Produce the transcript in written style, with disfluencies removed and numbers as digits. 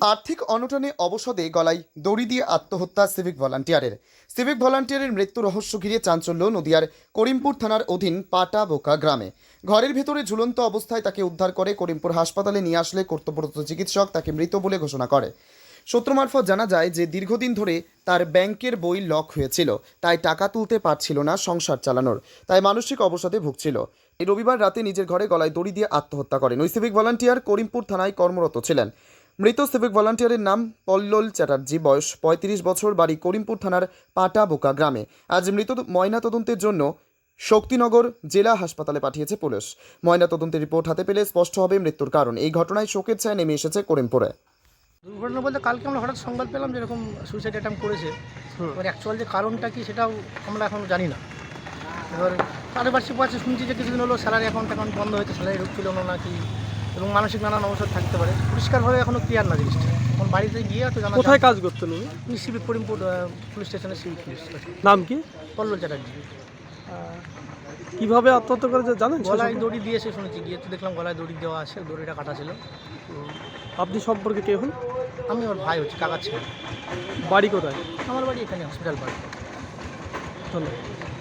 আর্থিক অনটনে অবসাদে গলায় দড়ি দিয়ে আত্মহত্যা সিভিক ভলান্টিয়ারের মৃত্যু রহস্য ঘিরে চাঞ্চল্য নদিয়ার করিমপুর থানার অধীন পাটাবোকা গ্রামে। ঘরের ভেতরে ঝুলন্ত অবস্থায় তাকে উদ্ধার করে করিমপুর হাসপাতালে নিয়ে আসলে কর্তব্যরত চিকিৎসক তাকে মৃত বলে ঘোষণা করে। সূত্র মারফত জানা যায় যে দীর্ঘদিন ধরে তার ব্যাংকের বই লক হয়েছিল, তাই টাকা তুলতে পারছিল না সংসার চালানোর, তাই মানসিক অবসাদে ভুগছিল। এই রবিবার রাতে নিজের ঘরে গলায় দড়ি দিয়ে আত্মহত্যা করেন ওই সিভিক ভলান্টিয়ার। করিমপুর থানায় কর্মরত ছিলেন। মৃত সিভিক ভলান্টিয়ারের নাম পল্লল চ্যাটার্জি, বয়স ৩৫ বছর, বাড়ি করিমপুর থানার পাটাবোকা গ্রামে। আজ মৃত ময়নাতদন্তের জন্য শক্তিনগর জেলা হাসপাতালে পাঠিয়েছে পুলিশ। ময়নাতদন্তের রিপোর্ট হাতে পেলে স্পষ্ট হবে মৃত্যুর কারণ। এই ঘটনায় শোকের ছায়া নেমে এসেছে করিমপুরে। দুর্ঘটনা বলতে কালকে আমরা হঠাৎ সংবাদ পেলাম যে এরকম সুইসাইড অ্যাটেম্প করেছে। এবার অ্যাকচুয়াল যে কারণটা কি সেটাও আমরা এখন জানি না। এবার পারিপার্শ্বিক আছে শুনছি যে কিছুদিন হলো স্যালারি অ্যাকাউন্ট বন্ধ হয়েছে, স্যালারি ঢুকছিল না নাকি, এবং মানসিক নানান অবস্থা থাকতে পারে। পরিষ্কারভাবে এখনও ক্লিয়ার না জিনিসটা। এখন বাড়িতে গিয়ে একটু জানা। কোথায় কাজ করতেন উনি? সিভিক করিমপুর পুলিশ স্টেশনের সিভিক পুলিশ। নাম কি? পল্লল চ্যাটার্জি। কিভাবে আত্মহত্যা করেছে জানেন? গলায় দড়ি দিয়েছে শুনেছি, গিয়ে তো দেখলাম গলায় দড়ি দেওয়া আছে, দড়িটা কাটা ছিল। আপনি সম্পর্কে কে হন? আমি ওর ভাই হচ্ছি, কাকা ছিল। বাড়ি কোথায়? আমার বাড়ি এখানে হসপিটাল বাড়ি। ধন্যবাদ।